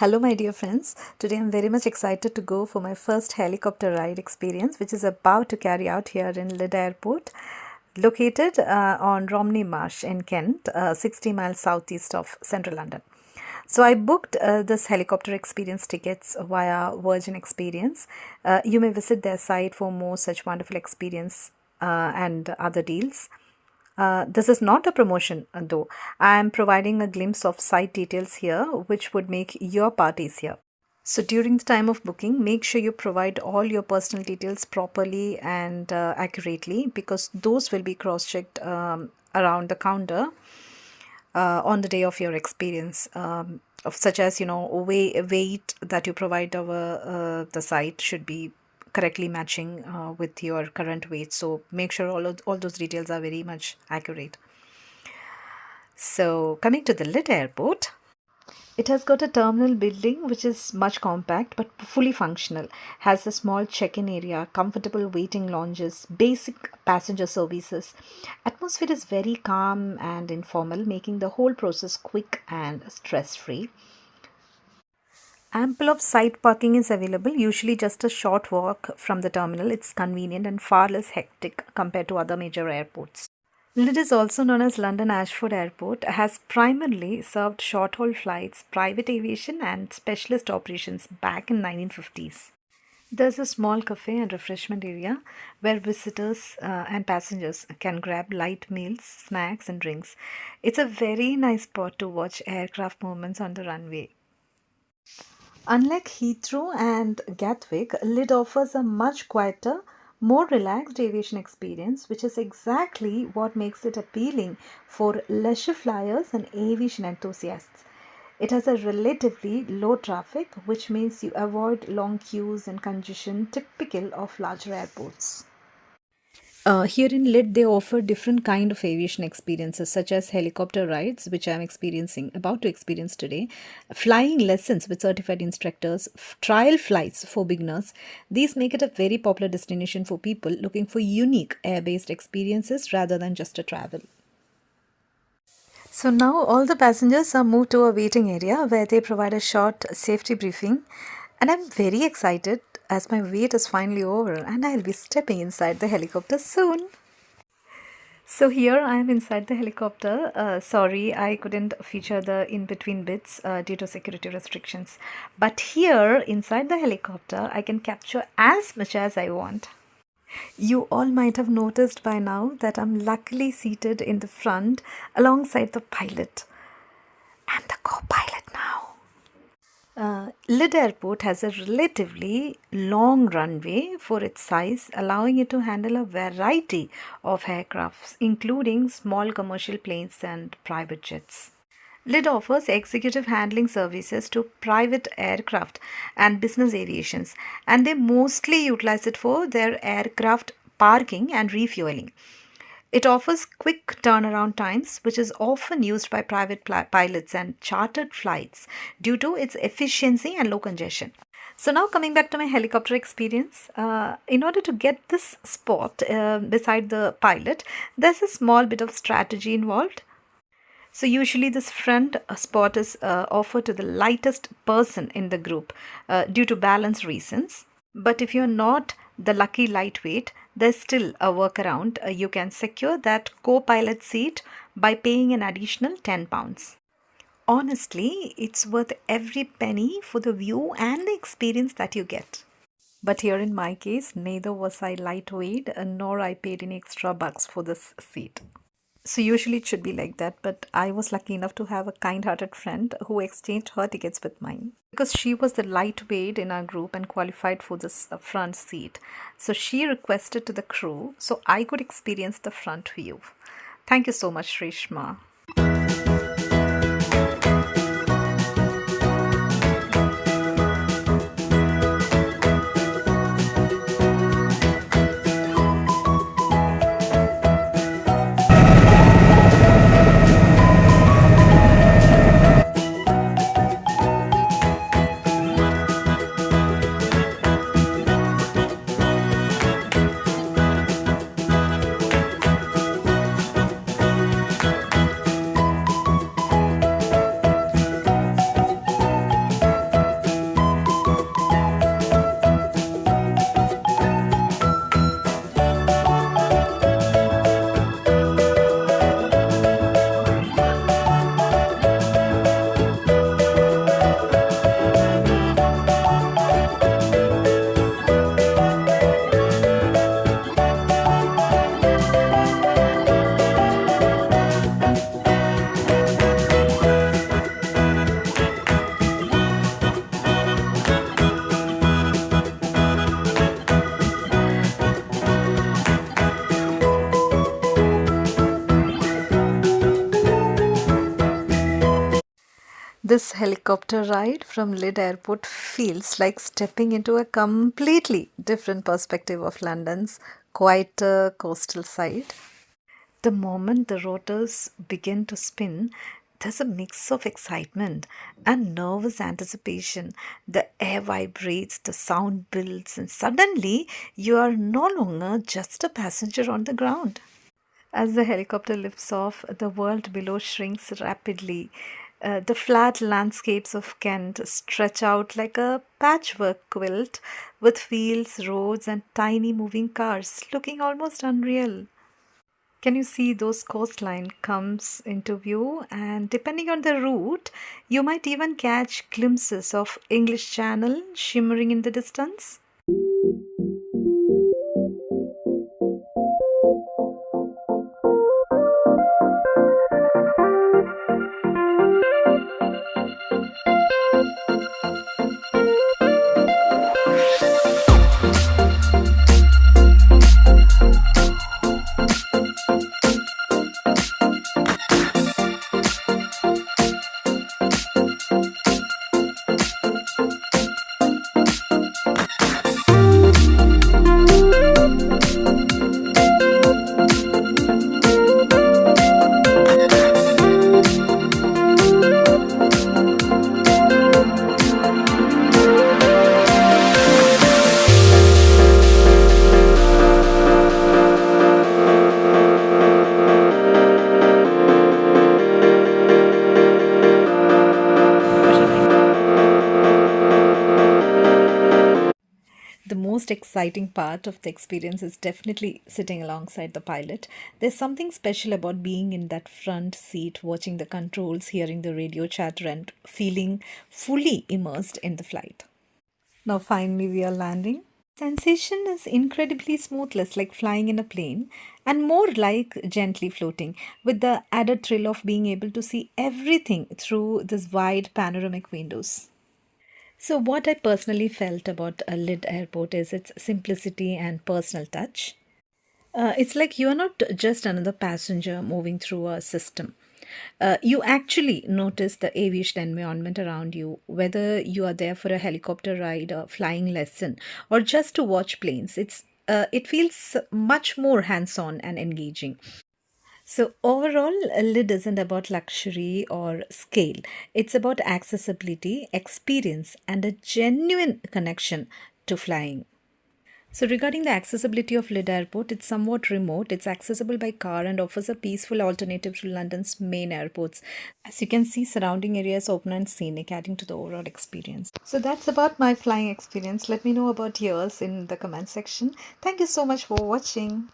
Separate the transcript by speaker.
Speaker 1: Hello, my dear friends. Today I'm very much excited to go for my first helicopter ride experience, which is about to carry out here in Lydd Airport, located on Romney Marsh in Kent, 60 miles southeast of central London. So I booked this helicopter experience tickets via Virgin Experience. You may visit their site for more such wonderful experience and other deals. This is not a promotion though. I am providing a glimpse of site details here which would make your part easier. So during the time of booking, make sure you provide all your personal details properly and accurately, because those will be cross-checked around the counter on the day of your experience. Such as weight that you provide over the site should be correctly matching with your current weight. So make sure all those details are very much accurate. So coming to the Lydd Airport, it has got a terminal building which is much compact but fully functional. Has a small check-in area, comfortable waiting lounges, basic passenger services. Atmosphere is very calm and informal, making the whole process quick and stress-free. Ample of site parking is available, usually just a short walk from the terminal. It's convenient and far less hectic compared to other major airports. Lydd is also known as London Ashford Airport, has primarily served short-haul flights, private aviation and specialist operations back in 1950s. There's a small cafe and refreshment area where visitors and passengers can grab light meals, snacks and drinks. It's a very nice spot to watch aircraft movements on the runway. Unlike Heathrow and Gatwick, Lydd offers a much quieter, more relaxed aviation experience, which is exactly what makes it appealing for leisure flyers and aviation enthusiasts. It has a relatively low traffic, which means you avoid long queues and congestion typical of larger airports. Here in Lydd, they offer different kind of aviation experiences, such as helicopter rides, which I'm about to experience today, flying lessons with certified instructors, trial flights for beginners. These make it a very popular destination for people looking for unique air-based experiences rather than just a travel. So now all the passengers are moved to a waiting area where they provide a short safety briefing, and I'm very excited as my wait is finally over and I'll be stepping inside the helicopter soon. So here I am inside the helicopter. Sorry, I couldn't feature the in-between bits due to security restrictions. But here inside the helicopter, I can capture as much as I want. You all might have noticed by now that I'm luckily seated in the front alongside the pilot. I'm the co-pilot now. Lydd Airport has a relatively long runway for its size, allowing it to handle a variety of aircrafts, including small commercial planes and private jets. Lydd offers executive handling services to private aircraft and business aviations, and they mostly utilize it for their aircraft parking and refueling. It offers quick turnaround times, which is often used by private pilots and chartered flights due to its efficiency and low congestion. So now coming back to my helicopter experience, in order to get this spot beside the pilot, there's a small bit of strategy involved. So usually this front spot is offered to the lightest person in the group due to balance reasons. But if you're not the lucky lightweight, there's still a workaround. You can secure that co-pilot seat by paying an additional £10. Honestly, it's worth every penny for the view and the experience that you get. But here in my case, neither was I lightweight nor I paid any extra bucks for this seat. So usually it should be like that, but I was lucky enough to have a kind-hearted friend who exchanged her tickets with mine, because she was the lightweight in our group and qualified for this front seat. So she requested to the crew so I could experience the front view. Thank you so much, Reshma. This helicopter ride from Lid Airport feels like stepping into a completely different perspective of London's quieter coastal side. The moment the rotors begin to spin, there's a mix of excitement and nervous anticipation. The air vibrates, the sound builds, and suddenly you are no longer just a passenger on the ground. As the helicopter lifts off, the world below shrinks rapidly. The flat landscapes of Kent stretch out like a patchwork quilt with fields, roads, and tiny moving cars, looking almost unreal. Can you see those coastline comes into view? And depending on the route, you might even catch glimpses of English Channel shimmering in the distance. The most exciting part of the experience is definitely sitting alongside the pilot. There's something special about being in that front seat, watching the controls, hearing the radio chatter, and feeling fully immersed in the flight. Now, finally, we are landing. Sensation is incredibly smoothless, like flying in a plane, and more like gently floating, with the added thrill of being able to see everything through these wide panoramic windows. So, what I personally felt about a Lid airport is its simplicity and personal touch. It's like you're not just another passenger moving through a system. You actually notice the aviation environment around you, whether you are there for a helicopter ride, a flying lesson, or just to watch planes. It feels much more hands-on and engaging. So, overall, a lid isn't about luxury or scale. It's about accessibility, experience, and a genuine connection to flying. So, regarding the accessibility of Lid Airport, it's somewhat remote. It's accessible by car and offers a peaceful alternative to London's main airports. As you can see, surrounding areas open and scenic, adding to the overall experience. So, that's about my flying experience. Let me know about yours in the comment section. Thank you so much for watching.